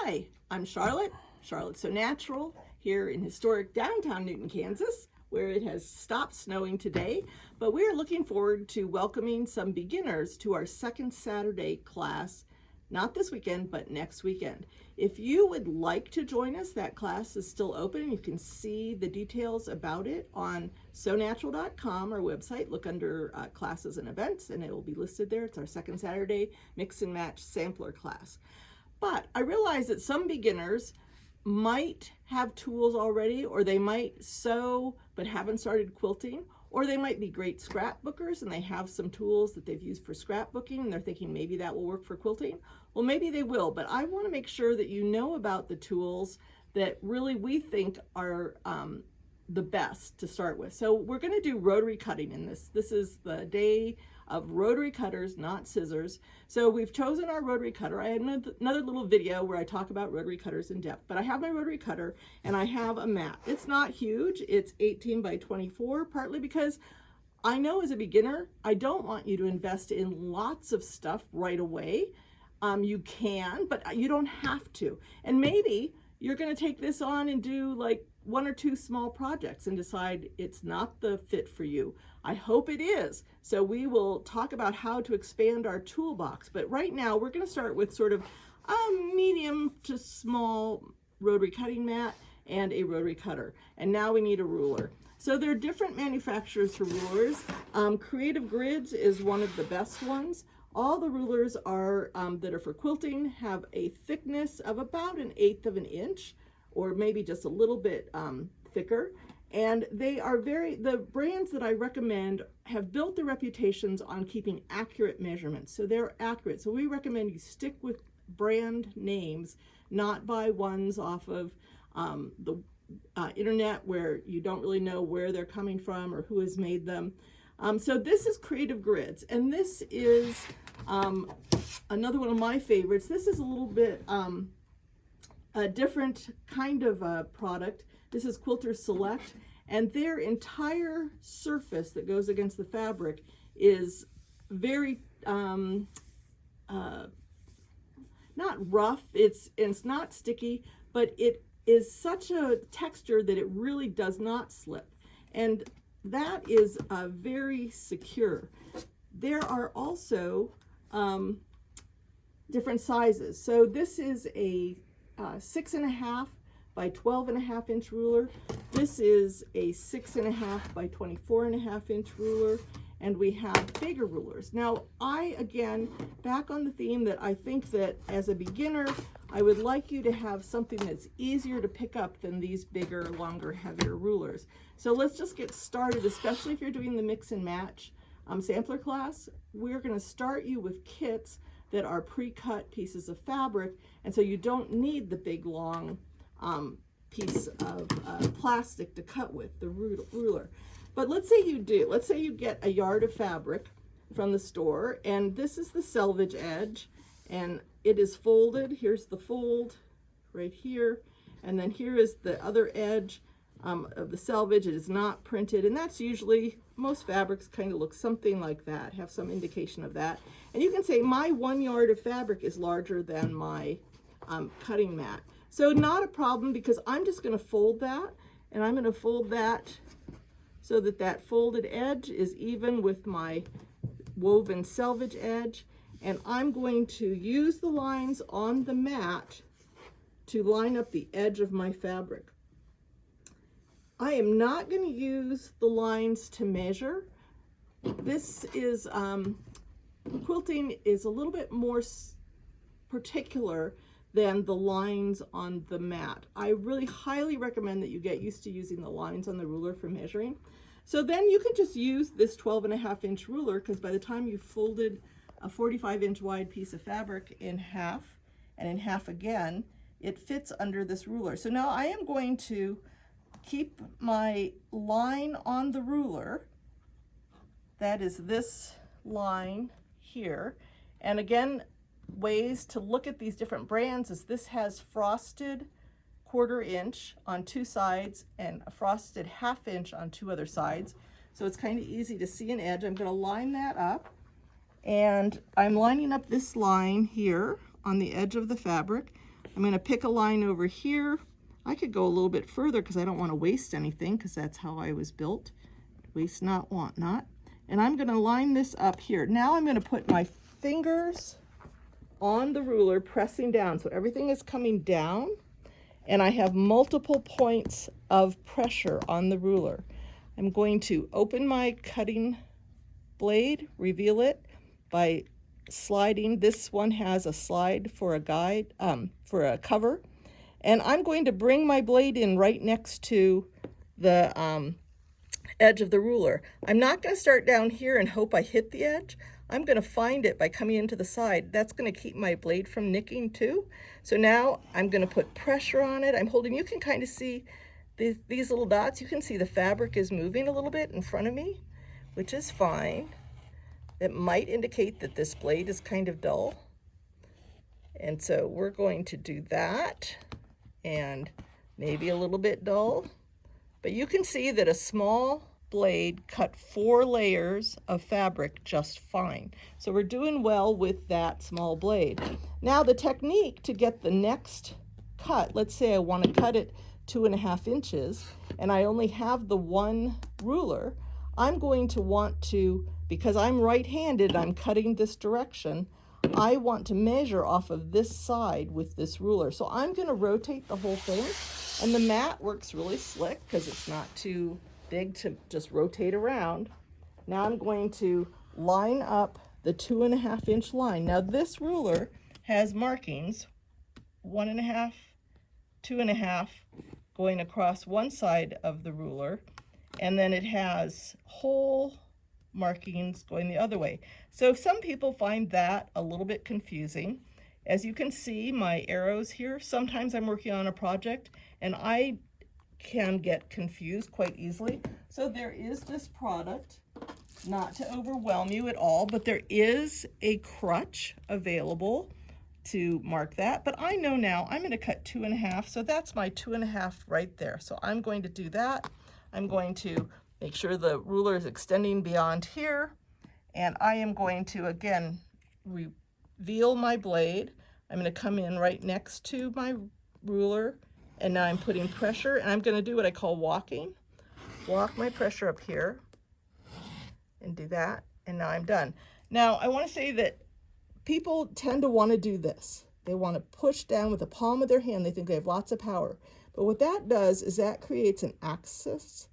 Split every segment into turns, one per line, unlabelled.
Hi, I'm Charlotte So Natural, here in historic downtown Newton, Kansas, where it has stopped snowing today, but we are looking forward to welcoming some beginners to our second Saturday class, not this weekend, but next weekend. If you would like to join us, that class is still open. You can see the details about it on sonatural.com, our website. Look under classes and events, and it will be listed there. It's our second Saturday mix and match sampler class. But I realize that some beginners might have tools already, or they might sew but haven't started quilting, or they might be great scrapbookers and they have some tools that they've used for scrapbooking and they're thinking maybe that will work for quilting. Well, maybe they will, but I want to make sure that you know about the tools that really we think are the best to start with. So we're going to do rotary cutting in this. This is the day of rotary cutters, not scissors. So we've chosen our rotary cutter. I had another little video where I talk about rotary cutters in depth, but I have my rotary cutter and I have a mat. It's not huge. It's 18 by 24, partly because I know as a beginner, I don't want you to invest in lots of stuff right away. You can, but you don't have to. And maybe you're going to take this on and do like one or two small projects and decide it's not the fit for you. I hope it is. So we will talk about how to expand our toolbox. But right now we're going to start with sort of a medium to small rotary cutting mat and a rotary cutter. And now we need a ruler. So there are different manufacturers for rulers. Creative Grids is one of the best ones. All the rulers are that are for quilting have a thickness of about 1/8 of an inch, or maybe just a little bit thicker. And they are the brands that I recommend have built their reputations on keeping accurate measurements. So they're accurate. So we recommend you stick with brand names, not buy ones off of the internet where you don't really know where they're coming from or who has made them. So this is Creative Grids, and this is another one of my favorites. This is a little bit a different kind of product. This is Quilter Select, and their entire surface that goes against the fabric is very not rough, it's not sticky, but it is such a texture that it really does not slip, and that is very secure. There are also different sizes. So this is a 6.5 by 12.5 inch ruler. This is a 6.5 by 24.5 inch ruler, and we have bigger rulers. Now, again, back on the theme that I think that as a beginner, I would like you to have something that's easier to pick up than these bigger, longer, heavier rulers. So let's just get started, especially if you're doing the mix and match sampler class. We're going to start you with kits that are pre-cut pieces of fabric, and so you don't need the big long piece of plastic to cut with, the ruler. But let's say you do. Let's say you get a yard of fabric from the store, and this is the selvage edge, and it is folded. Here's the fold right here, and then here is the other edge of the selvage. It is not printed, and that's usually, most fabrics kind of look something like that, have some indication of that. And you can say my 1 yard of fabric is larger than my cutting mat. So not a problem, because I'm just going to fold that, and I'm going to fold that so that that folded edge is even with my woven selvage edge, and I'm going to use the lines on the mat to line up the edge of my fabric. I am not going to use the lines to measure. This is, quilting is a little bit more particular than the lines on the mat. I really highly recommend that you get used to using the lines on the ruler for measuring. So then you can just use this 12.5 inch ruler, because by the time you've folded a 45 inch wide piece of fabric in half and in half again, it fits under this ruler. So now I am going to keep my line on the ruler. That is this line here. And again, ways to look at these different brands is this has frosted 1/4 inch on 2 sides and a frosted 1/2 inch on 2 other sides. So it's kind of easy to see an edge. I'm going to line that up, and I'm lining up this line here on the edge of the fabric. I'm going to pick a line over here. I could go a little bit further because I don't want to waste anything, because that's how I was built. Waste not, want not. And I'm going to line this up here. Now I'm going to put my fingers on the ruler, pressing down. So everything is coming down, and I have multiple points of pressure on the ruler. I'm going to open my cutting blade, reveal it by sliding. This one has a slide for a guide, for a cover. And I'm going to bring my blade in right next to the edge of the ruler. I'm not going to start down here and hope I hit the edge. I'm going to find it by coming into the side. That's going to keep my blade from nicking too. So now I'm going to put pressure on it. I'm holding, you can kind of see these little dots. You can see the fabric is moving a little bit in front of me, which is fine. It might indicate that this blade is kind of dull. And so we're going to do that, and maybe a little bit dull. But you can see that a small blade cut 4 layers of fabric just fine. So we're doing well with that small blade. Now the technique to get the next cut, let's say I want to cut it 2.5 inches and I only have the one ruler, I'm going to want to, because I'm right-handed, I'm cutting this direction, I want to measure off of this side with this ruler. So I'm going to rotate the whole thing, and the mat works really slick because it's not too big to just rotate around. Now I'm going to line up the 2.5 inch line. Now this ruler has markings, 1.5, 2.5 going across one side of the ruler, and then it has hole markings going the other way. So some people find that a little bit confusing. As you can see, my arrows here, sometimes I'm working on a project and I can get confused quite easily. So there is this product, not to overwhelm you at all, but there is a crutch available to mark that. But I know now I'm going to cut 2.5, so that's my 2.5 right there. So I'm going to do that. I'm going to make sure the ruler is extending beyond here, and I am going to again reveal my blade. I'm going to come in right next to my ruler, and now I'm putting pressure, and I'm going to do what I call walking. Walk my pressure up here and do that, and now I'm done. Now I want to say that people tend to want to do this. They want to push down with the palm of their hand. They think they have lots of power. But what that does is that creates an axis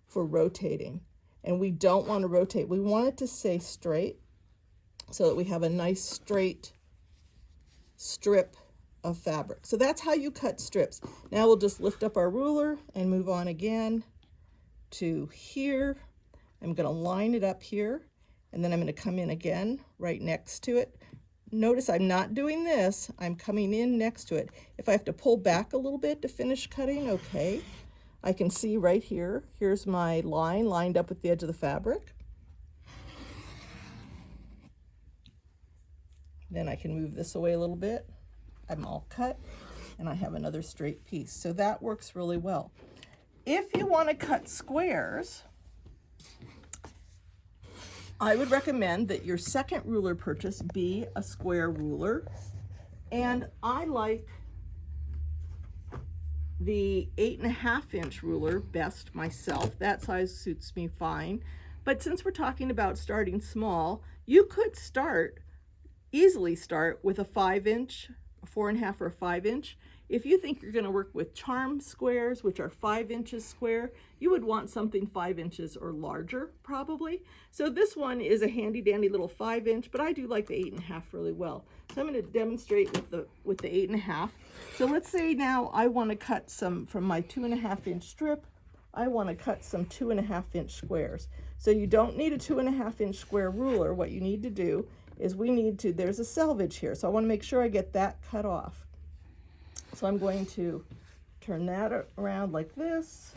for rotating. And we don't want to rotate. We want it to stay straight so that we have a nice straight strip of fabric. So that's how you cut strips. Now we'll just lift up our ruler and move on again to here. I'm going to line it up here, and then I'm going to come in again right next to it. Notice I'm not doing this. I'm coming in next to it. If I have to pull back a little bit to finish cutting, okay. I can see right here, here's my line lined up with the edge of the fabric. Then I can move this away a little bit. I'm all cut, and I have another straight piece. So that works really well. If you want to cut squares, I would recommend that your second ruler purchase be a square ruler. And I like the 8.5 inch ruler best myself. That size suits me fine. But since we're talking about starting small, you could easily start with a 5 inch, a 4.5 or a 5 inch. If you think you're going to work with charm squares, which are 5 inches square, you would want something 5 inches or larger probably. So this one is a handy dandy little 5 inch, but I do like the 8.5 really well. So I'm going to demonstrate with the 8.5. So let's say now I want to cut some from my 2.5 inch strip. I want to cut some 2.5 inch squares. So you don't need a 2.5 inch square ruler. What you need to do is there's a selvage here. So I want to make sure I get that cut off. So I'm going to turn that around like this.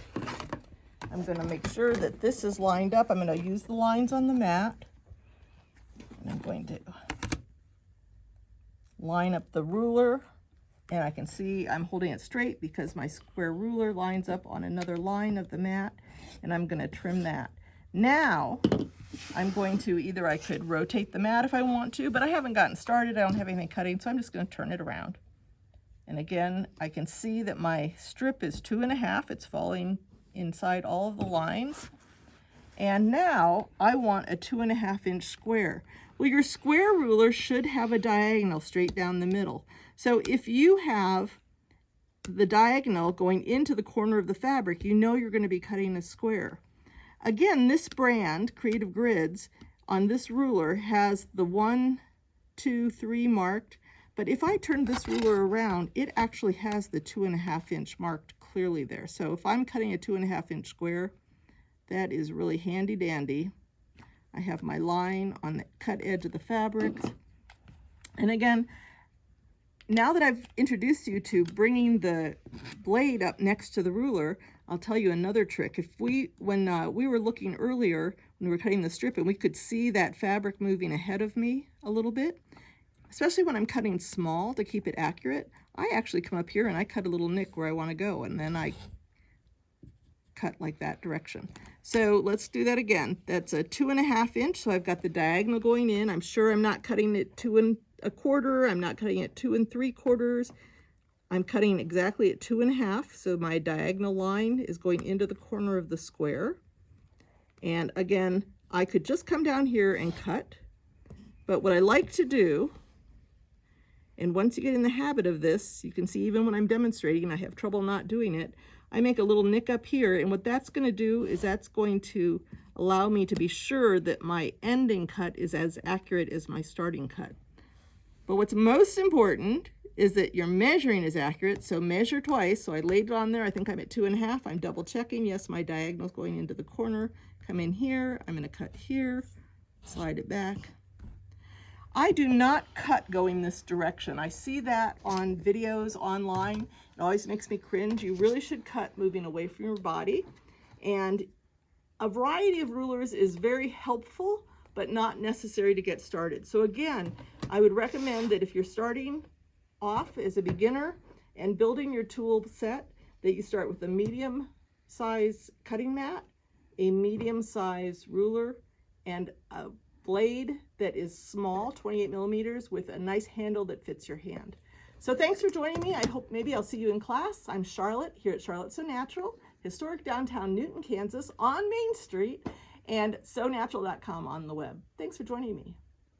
I'm going to make sure that this is lined up. I'm going to use the lines on the mat. And I'm going to line up the ruler. And I can see I'm holding it straight because my square ruler lines up on another line of the mat. And I'm going to trim that. Now, I'm going to either, I could rotate the mat if I want to, but I haven't gotten started. I don't have anything cutting, so I'm just going to turn it around. And again, I can see that my strip is 2.5. It's falling inside all of the lines. And now I want a 2.5-inch square. Well, your square ruler should have a diagonal straight down the middle. So if you have the diagonal going into the corner of the fabric, you know you're going to be cutting a square. Again, this brand, Creative Grids, on this ruler has the 1, 2, 3 marked, but if I turn this ruler around, it actually has the 2.5-inch marked clearly there. So if I'm cutting a 2.5-inch square, that is really handy dandy. I have my line on the cut edge of the fabric. And again, now that I've introduced you to bringing the blade up next to the ruler, I'll tell you another trick. When we were looking earlier, when we were cutting the strip, and we could see that fabric moving ahead of me a little bit, especially when I'm cutting small to keep it accurate, I actually come up here and I cut a little nick where I want to go, and then I cut like that direction. So let's do that again. That's a 2.5-inch, so I've got the diagonal going in. I'm sure I'm not cutting it 2 1/4. I'm not cutting it 2 3/4. I'm cutting exactly at 2.5, so my diagonal line is going into the corner of the square. And again, I could just come down here and cut, but what I like to do, and once you get in the habit of this, you can see even when I'm demonstrating, I have trouble not doing it, I make a little nick up here, and what that's going to do is that's going to allow me to be sure that my ending cut is as accurate as my starting cut. But what's most important is that your measuring is accurate, so measure twice. So I laid it on there, I think I'm at 2.5. I'm double checking, yes, my diagonal's going into the corner. Come in here, I'm gonna cut here, slide it back. I do not cut going this direction. I see that on videos online. It always makes me cringe. You really should cut moving away from your body. And a variety of rulers is very helpful, but not necessary to get started. So again, I would recommend that if you're starting off as a beginner and building your tool set, that you start with a medium size cutting mat, a medium size ruler, and a blade that is small, 28 millimeters, with a nice handle that fits your hand. So thanks for joining me. I hope maybe I'll see you in class. I'm Charlotte here at Charlotte So Natural, historic downtown Newton, Kansas, on Main Street, and sonatural.com on the web. Thanks for joining me.